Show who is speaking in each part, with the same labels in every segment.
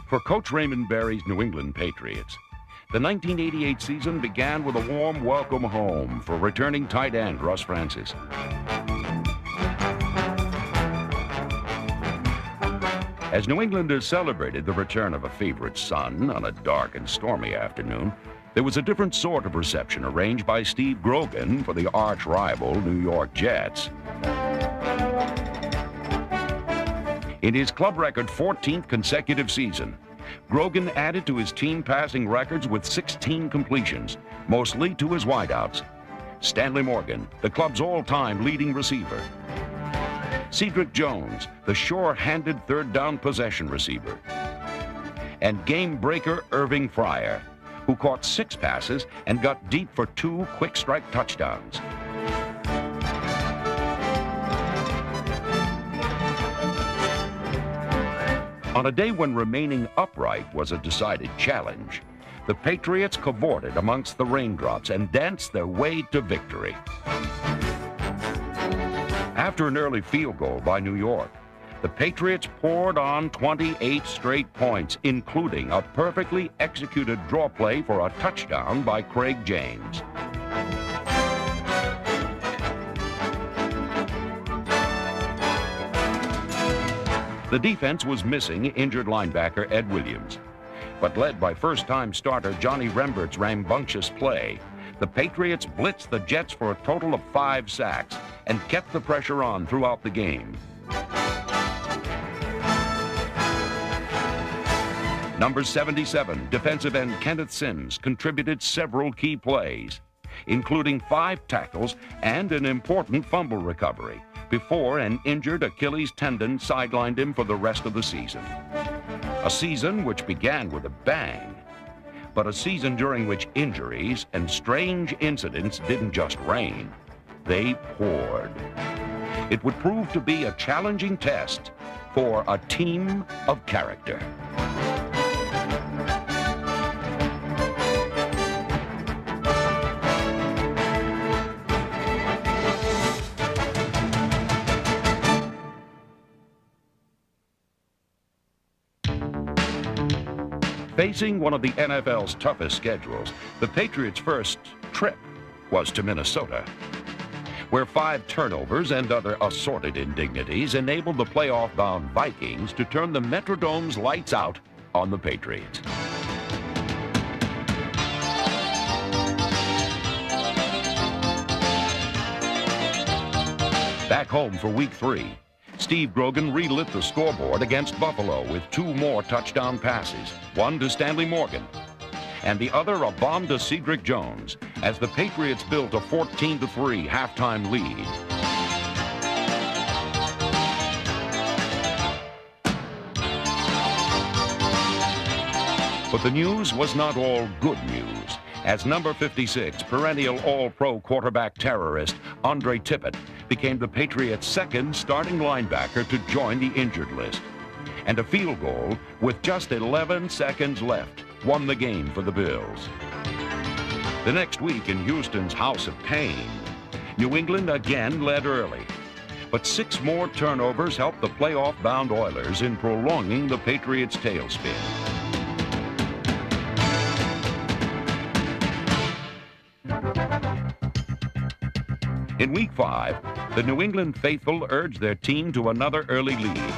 Speaker 1: For Coach Raymond Berry's New England Patriots, the 1988 season began with a warm welcome home for returning tight end Russ Francis. As New Englanders celebrated the return of a favorite son on a dark and stormy afternoon, there was a different sort of reception arranged by Steve Grogan for the arch-rival New York Jets. In his club record 14th consecutive season, Grogan added to his team passing records with 16 completions, mostly to his wideouts. Stanley Morgan, the club's all-time leading receiver. Cedric Jones, the sure-handed third-down possession receiver. And game-breaker Irving Fryer, who caught 6 passes and got deep for 2 quick-strike touchdowns. On a day when remaining upright was a decided challenge, the Patriots cavorted amongst the raindrops and danced their way to victory. After an early field goal by New York, the Patriots poured on 28 straight points, including a perfectly executed draw play for a touchdown by Craig James. The defense was missing injured linebacker Ed Williams, but led by first-time starter Johnny Rembert's rambunctious play, the Patriots blitzed the Jets for a total of 5 sacks and kept the pressure on throughout the game. Number 77, defensive end Kenneth Sims, contributed several key plays, including 5 tackles and an important fumble recovery, before an injured Achilles tendon sidelined him for the rest of the season. A season which began with a bang, but a season during which injuries and strange incidents didn't just rain, they poured. It would prove to be a challenging test for a team of character. Facing one of the NFL's toughest schedules, the Patriots' first trip was to Minnesota, where 5 turnovers and other assorted indignities enabled the playoff-bound Vikings to turn the Metrodome's lights out on the Patriots. Back home for Week 3, Steve Grogan relit the scoreboard against Buffalo with 2 more touchdown passes, one to Stanley Morgan, and the other a bomb to Cedric Jones, as the Patriots built a 14-3 halftime lead. But the news was not all good news, as number 56, perennial All-Pro quarterback terrorist Andre Tippett became the Patriots' second starting linebacker to join the injured list. And a field goal with just 11 seconds left won the game for the Bills. The next week in Houston's House of Pain, New England again led early. But 6 more turnovers helped the playoff-bound Oilers in prolonging the Patriots' tailspin. In Week 5, the New England faithful urged their team to another early lead.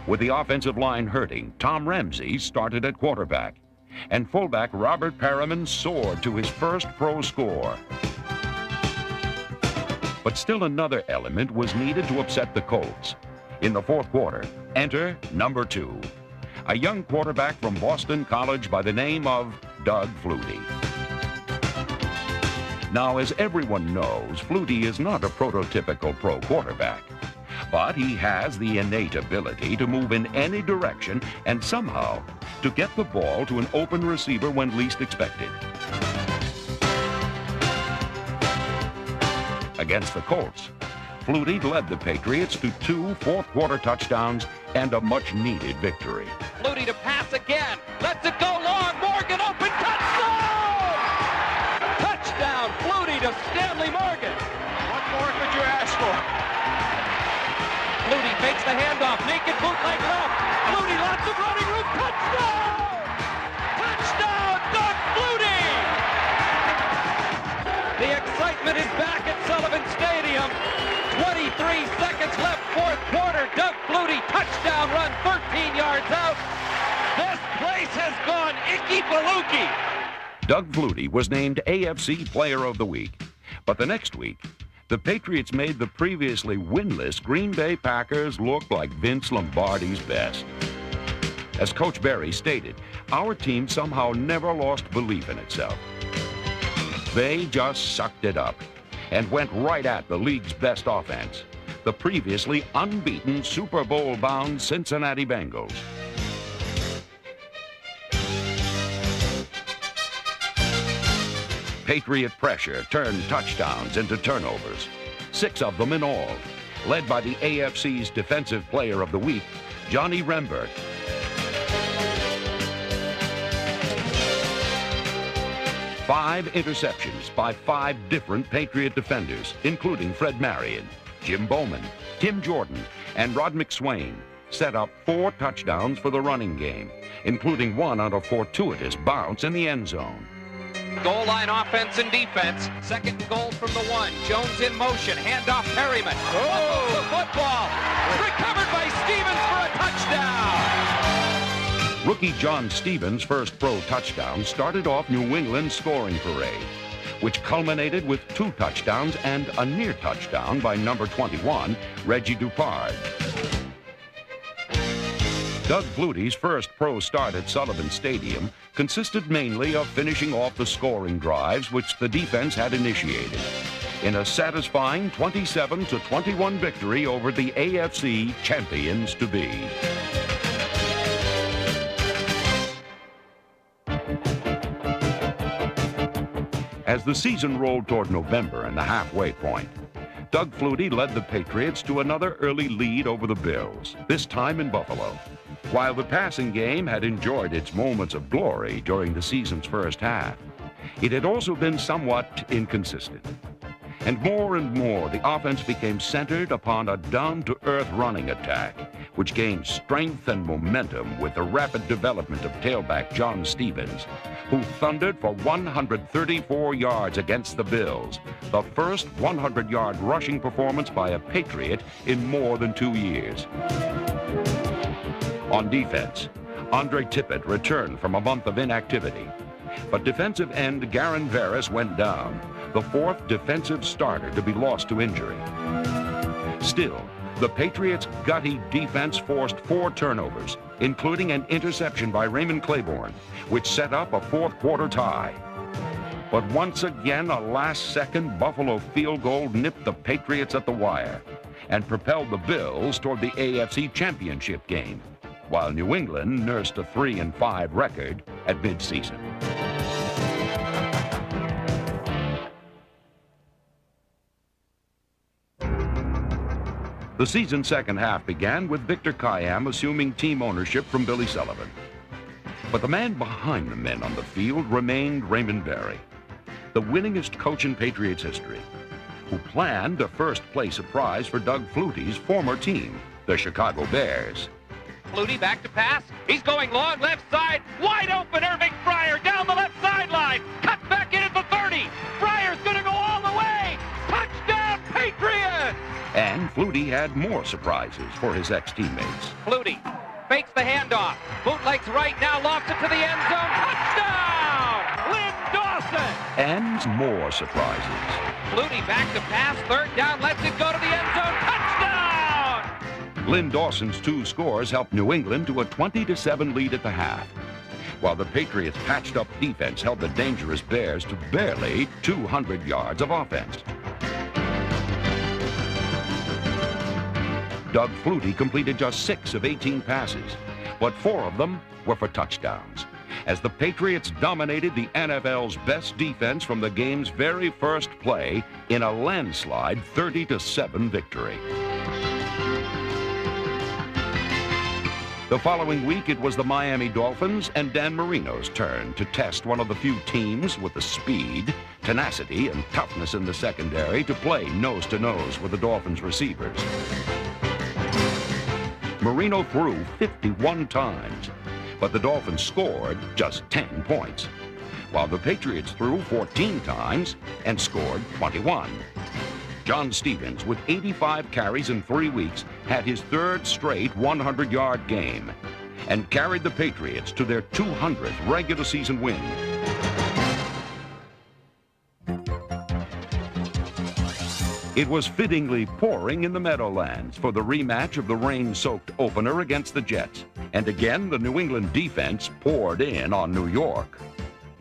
Speaker 1: With the offensive line hurting, Tom Ramsey started at quarterback, and fullback Robert Perriman soared to his first pro score. But still another element was needed to upset the Colts. In the 4th quarter, enter number 2, a young quarterback from Boston College by the name of Doug Flutie. Now, as everyone knows, Flutie is not a prototypical pro quarterback, but he has the innate ability to move in any direction and somehow to get the ball to an open receiver when least expected. Against the Colts, Flutie led the Patriots to 2 fourth-quarter touchdowns and a much-needed victory.
Speaker 2: Flutie to pass again. Lets it go long. Morgan open. Touchdown! Touchdown, Flutie to Stanley Morgan.
Speaker 3: What more could you ask for?
Speaker 2: Flutie fakes the handoff. Naked bootleg left. Flutie lots of running room. Touchdown! touchdown run, 13 yards out. This place has gone icky-balooky.
Speaker 1: Doug Flutie was named AFC Player of the Week. But the next week, the Patriots made the previously winless Green Bay Packers look like Vince Lombardi's best. As Coach Berry stated, our team somehow never lost belief in itself. They just sucked it up and went right at the league's best offense, the previously unbeaten Super Bowl-bound Cincinnati Bengals. Patriot pressure turned touchdowns into turnovers, 6 of them in all, led by the AFC's Defensive Player of the Week, Johnny Rembert. Five interceptions by 5 different Patriot defenders, including Fred Marion, Jim Bowman, Tim Jordan, and Rod McSwain, set up 4 touchdowns for the running game, including one on a fortuitous bounce in the end zone.
Speaker 2: Goal line offense and defense. Second and goal from the 1. Jones in motion. Handoff Perryman. Oh! The football. Recovered by Stevens for a touchdown.
Speaker 1: Rookie John Stevens' first pro touchdown started off New England's scoring parade, which culminated with 2 touchdowns and a near touchdown by number 21, Reggie Dupard. Doug Flutie's first pro start at Sullivan Stadium consisted mainly of finishing off the scoring drives which the defense had initiated in a satisfying 27-21 victory over the AFC champions-to-be. As the season rolled toward November and the halfway point, Doug Flutie led the Patriots to another early lead over the Bills, this time in Buffalo. While the passing game had enjoyed its moments of glory during the season's first half, it had also been somewhat inconsistent. And more, the offense became centered upon a down-to-earth running attack, which gained strength and momentum with the rapid development of tailback John Stevens, who thundered for 134 yards against the Bills, the first 100-yard rushing performance by a Patriot in more than 2 years. On defense, Andre Tippett returned from a month of inactivity, but defensive end Garen Veras went down, the 4th defensive starter to be lost to injury. Still, the Patriots' gutty defense forced 4 turnovers, including an interception by Raymond Claiborne, which set up a 4th quarter tie. But once again, a last-second Buffalo field goal nipped the Patriots at the wire and propelled the Bills toward the AFC Championship game, while New England nursed a 3-5 record at midseason. The season's second half began with Victor Kiam assuming team ownership from Billy Sullivan. But the man behind the men on the field remained Raymond Berry, the winningest coach in Patriots history, who planned a first-place surprise for Doug Flutie's former team, the Chicago Bears.
Speaker 2: Flutie back to pass. He's going long, left side. Wide open, Irving Fryer down the left sideline. Cut back in at the 30. Fryer's going to go all the way. Touchdown, Patriots!
Speaker 1: And Flutie had more surprises for his ex-teammates.
Speaker 2: Flutie fakes the handoff. Bootlegs right now, lofts it to the end zone. Touchdown! Lynn Dawson!
Speaker 1: And more surprises.
Speaker 2: Flutie back to pass. 3rd down, lets it go to the end zone. Touchdown!
Speaker 1: Lynn Dawson's 2 scores helped New England to a 20-7 lead at the half, while the Patriots' patched-up defense held the dangerous Bears to barely 200 yards of offense. Doug Flutie completed just 6 of 18 passes, but 4 of them were for touchdowns, as the Patriots dominated the NFL's best defense from the game's very first play in a landslide 30-7 victory. The following week, it was the Miami Dolphins and Dan Marino's turn to test one of the few teams with the speed, tenacity, and toughness in the secondary to play nose-to-nose with the Dolphins' receivers. Marino threw 51 times, but the Dolphins scored just 10 points, while the Patriots threw 14 times and scored 21. John Stevens, with 85 carries in 3 weeks, had his third straight 100-yard game and carried the Patriots to their 200th regular season win. It was fittingly pouring in the Meadowlands for the rematch of the rain-soaked opener against the Jets. And again, the New England defense poured in on New York.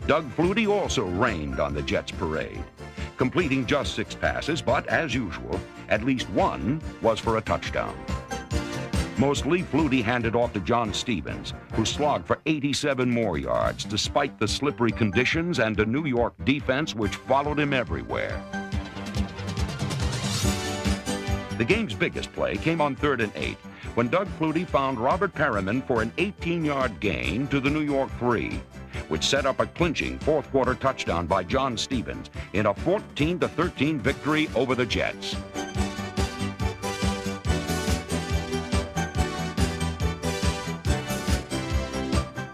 Speaker 1: Doug Flutie also rained on the Jets' parade, completing just 6 passes, but as usual, at least one was for a touchdown. Mostly, Flutie handed off to John Stevens, who slogged for 87 more yards, despite the slippery conditions and a New York defense which followed him everywhere. The game's biggest play came on 3rd and 8, when Doug Flutie found Robert Perriman for an 18-yard gain to the New York 3, which set up a clinching fourth-quarter touchdown by John Stevens in a 14-13 victory over the Jets.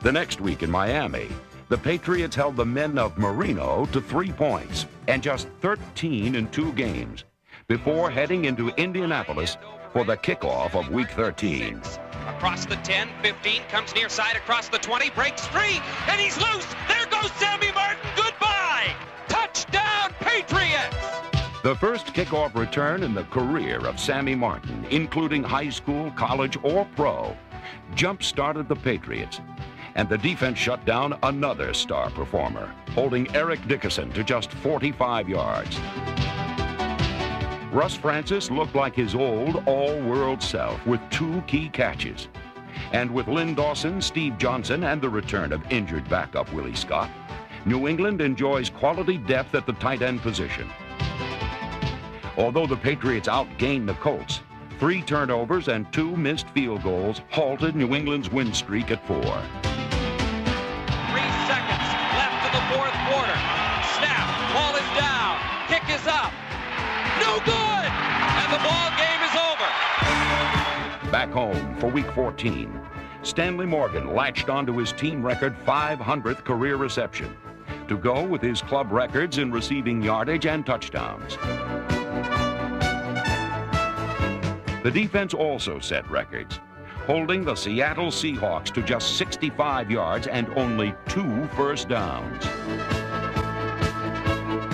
Speaker 1: The next week in Miami, the Patriots held the men of Marino to 3 points and just 13 in 2 games before heading into Indianapolis for the kickoff of Week 13.
Speaker 2: Across the 10, 15, comes near side across the 20, breaks free, and he's loose. There goes Sammy Martin. Goodbye. Touchdown, Patriots.
Speaker 1: The first kickoff return in the career of Sammy Martin, including high school, college, or pro, jump-started the Patriots. And the defense shut down another star performer, holding Eric Dickerson to just 45 yards. Russ Francis looked like his old all-world self with 2 key catches. And with Lynn Dawson, Steve Johnson, and the return of injured backup Willie Scott, New England enjoys quality depth at the tight end position. Although the Patriots outgained the Colts, 3 turnovers and 2 missed field goals halted New England's win streak at 4.
Speaker 2: 3 seconds left in the 4th quarter. Snap, ball is down, kick is up. No good! And the ball game is over.
Speaker 1: Back home for Week 14, Stanley Morgan latched onto his team record 500th career reception to go with his club records in receiving yardage and touchdowns. The defense also set records, holding the Seattle Seahawks to just 65 yards and only 2 first downs.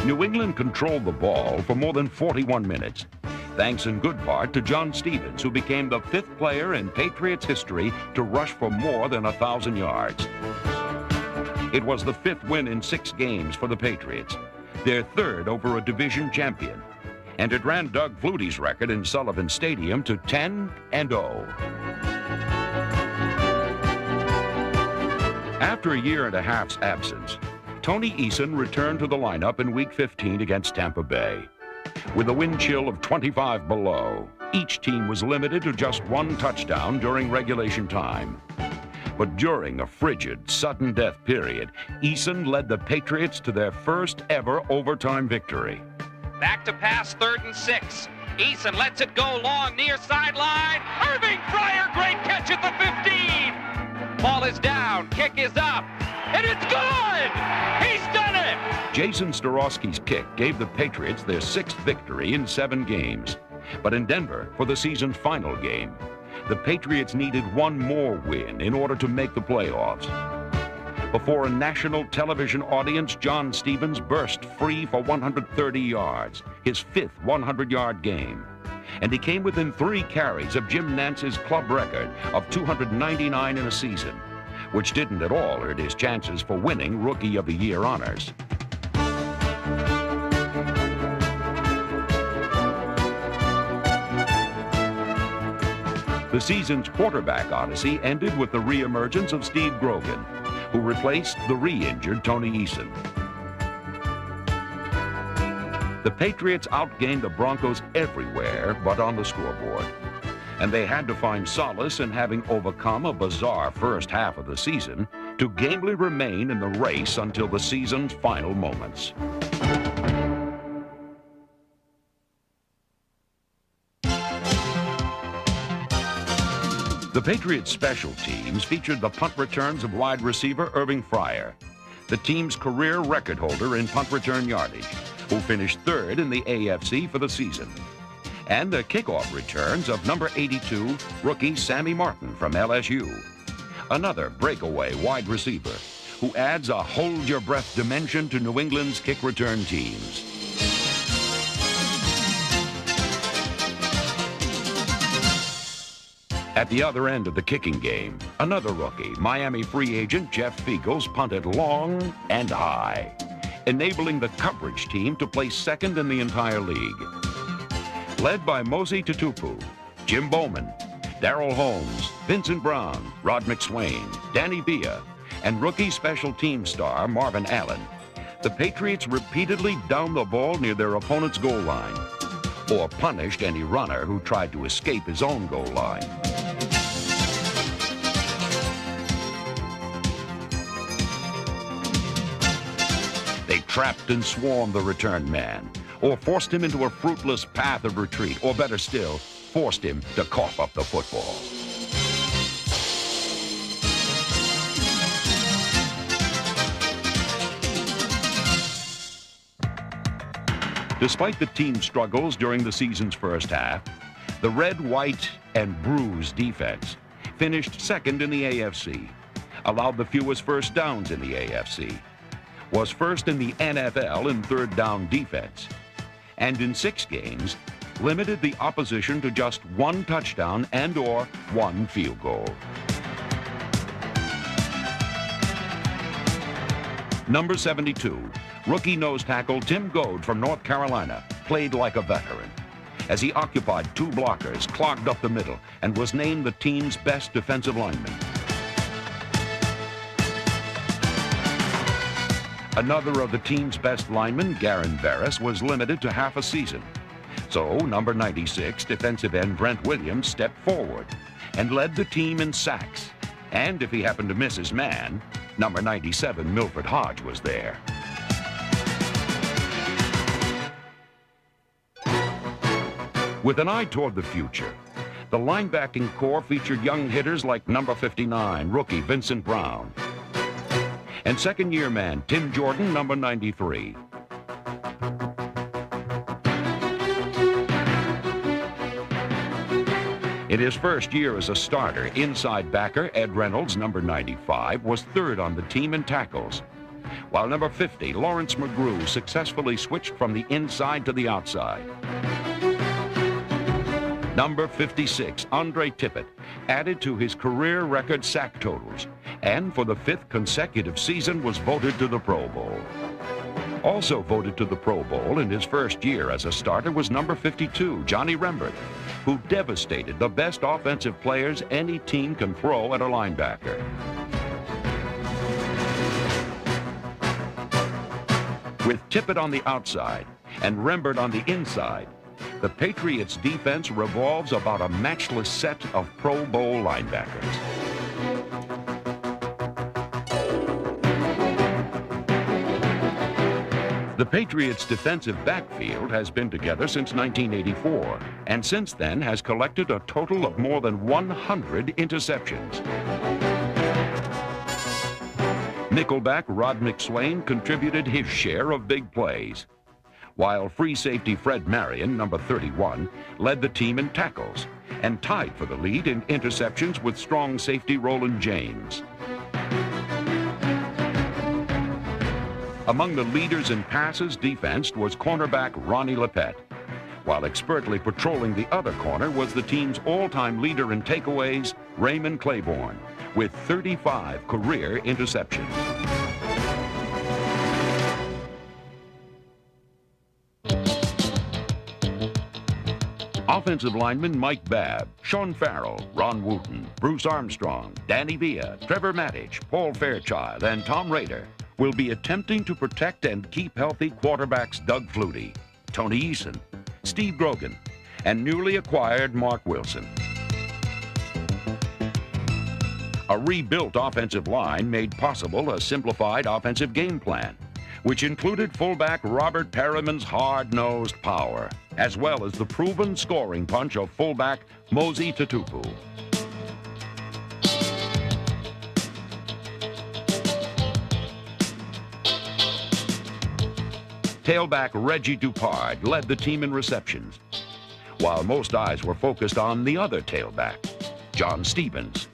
Speaker 1: New England controlled the ball for more than 41 minutes, thanks in good part to John Stevens, who became the 5th player in Patriots history to rush for more than 1,000 yards. It was the 5th win in 6 games for the Patriots, their 3rd over a division champion, and it ran Doug Flutie's record in Sullivan Stadium to 10-0. After a year and a half's absence, Tony Eason returned to the lineup in Week 15 against Tampa Bay. With a wind chill of 25 below, each team was limited to just 1 touchdown during regulation time. But during a frigid, sudden death period, Eason led the Patriots to their first ever overtime victory.
Speaker 2: Back to pass, 3rd and 6. Eason lets it go long, near sideline. Irving Fryer, great catch at the 15. Ball is down, kick is up, and it's good! He's done it!
Speaker 1: Jason Starowski's kick gave the Patriots their 6th victory in 7 games. But in Denver, for the season's final game, the Patriots needed 1 more win in order to make the playoffs. Before a national television audience, John Stevens burst free for 130 yards, his 5th 100-yard game. And he came within 3 carries of Jim Nance's club record of 299 in a season, which didn't at all hurt his chances for winning Rookie of the Year honors. The season's quarterback odyssey ended with the reemergence of Steve Grogan, who replaced the re-injured Tony Eason. The Patriots outgained the Broncos everywhere but on the scoreboard, and they had to find solace in having overcome a bizarre first half of the season to gamely remain in the race until the season's final moments. The Patriots' special teams featured the punt returns of wide receiver Irving Fryer, the team's career record holder in punt return yardage, who finished third in the AFC for the season. And the kickoff returns of number 82, rookie Sammy Martin from LSU. Another breakaway wide receiver who adds a hold-your-breath dimension to New England's kick return teams. At the other end of the kicking game, another rookie, Miami free agent Jeff Fiegels, punted long and high, enabling the coverage team to place second in the entire league. Led by Mosey Tutupu, Jim Bowman, Darrell Holmes, Vincent Brown, Rod McSwain, Danny Villa, and rookie special team star Marvin Allen, the Patriots repeatedly downed the ball near their opponent's goal line, or punished any runner who tried to escape his own goal line. They trapped and swarmed the return man, or forced him into a fruitless path of retreat, or better still, forced him to cough up the football. Despite the team's struggles during the season's first half, the red, white, and bruised defense finished second in the AFC, allowed the fewest first downs in the AFC, was first in the NFL in third down defense, and in 6 games, limited the opposition to just 1 touchdown and/or 1 field goal. Number 72, rookie nose tackle Tim Goad from North Carolina played like a veteran as he occupied 2 blockers, clogged up the middle, and was named the team's best defensive lineman. Another of the team's best linemen, Garin Veras, was limited to half a season. So number 96, defensive end Brent Williams, stepped forward and led the team in sacks. And if he happened to miss his man, number 97, Milford Hodge, was there. With an eye toward the future, the linebacking core featured young hitters like number 59, rookie Vincent Brown, and second-year man Tim Jordan, number 93. In his first year as a starter, inside backer Ed Reynolds, number 95, was third on the team in tackles, while number 50, Lawrence McGrew, successfully switched from the inside to the outside. Number 56, Andre Tippett, added to his career record sack totals, and for the 5th consecutive season was voted to the Pro Bowl. Also voted to the Pro Bowl in his first year as a starter was number 52, Johnny Rembert, who devastated the best offensive players any team can throw at a linebacker. With Tippett on the outside and Rembert on the inside, the Patriots' defense revolves about a matchless set of Pro Bowl linebackers. The Patriots' defensive backfield has been together since 1984, and since then has collected a total of more than 100 interceptions. Nickelback Rod McSwain contributed his share of big plays, while free safety Fred Marion, number 31, led the team in tackles and tied for the lead in interceptions with strong safety Roland James. Among the leaders in passes defensed was cornerback Ronnie Lepet, while expertly patrolling the other corner was the team's all-time leader in takeaways, Raymond Claiborne, with 35 career interceptions. Offensive linemen Mike Babb, Sean Farrell, Ron Wooten, Bruce Armstrong, Danny Villa, Trevor Mattich, Paul Fairchild, and Tom Rader will be attempting to protect and keep healthy quarterbacks Doug Flutie, Tony Eason, Steve Grogan, and newly acquired Mark Wilson. A rebuilt offensive line made possible a simplified offensive game plan, which included fullback Robert Perriman's hard-nosed power, as well as the proven scoring punch of fullback Mosey Tutupu. Tailback Reggie Dupard led the team in receptions, while most eyes were focused on the other tailback, John Stevens.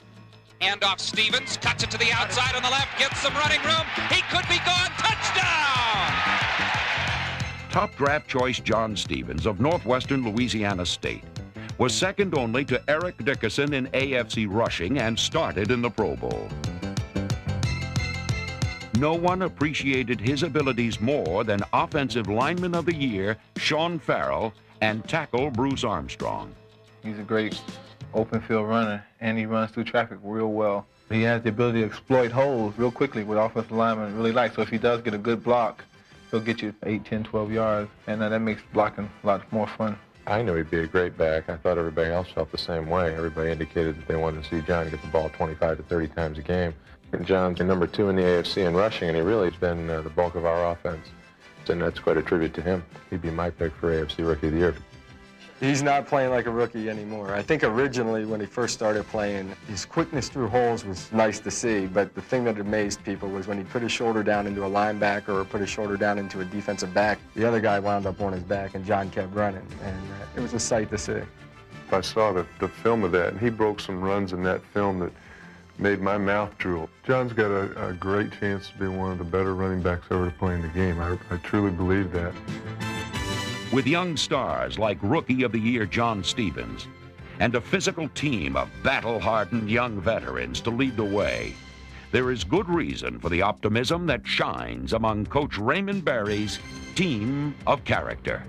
Speaker 2: Handoff Stevens, cuts it to the outside on the left, gets some running room. He could be gone. Touchdown!
Speaker 1: Top draft choice John Stevens of Northwestern Louisiana State was second only to Eric Dickerson in AFC rushing and started in the Pro Bowl. No one appreciated his abilities more than Offensive Lineman of the Year Sean Farrell and tackle Bruce Armstrong.
Speaker 4: He's a great open field runner, and he runs through traffic real well. He has the ability to exploit holes real quickly, what offensive linemen really like. So if he does get a good block, he'll get you 8, 10, 12 yards, and that makes blocking a lot more fun.
Speaker 5: I knew he'd be a great back. I thought everybody else felt the same way. Everybody indicated that they wanted to see John get the ball 25 to 30 times a game. And John's number 2 in the AFC in rushing, and he really has been the bulk of our offense. And that's quite a tribute to him. He'd be my pick for AFC Rookie of the Year.
Speaker 6: He's not playing like a rookie anymore. I think originally when he first started playing, his quickness through holes was nice to see, but the thing that amazed people was when he put his shoulder down into a linebacker or put his shoulder down into a defensive back, the other guy wound up on his back and John kept running, and it was a sight to see.
Speaker 5: I saw the film of that, and he broke some runs in that film that made my mouth drool. John's got a great chance to be one of the better running backs ever to play in the game. I truly believe that.
Speaker 1: With young stars like Rookie of the Year John Stevens and a physical team of battle-hardened young veterans to lead the way, there is good reason for the optimism that shines among Coach Raymond Berry's team of character.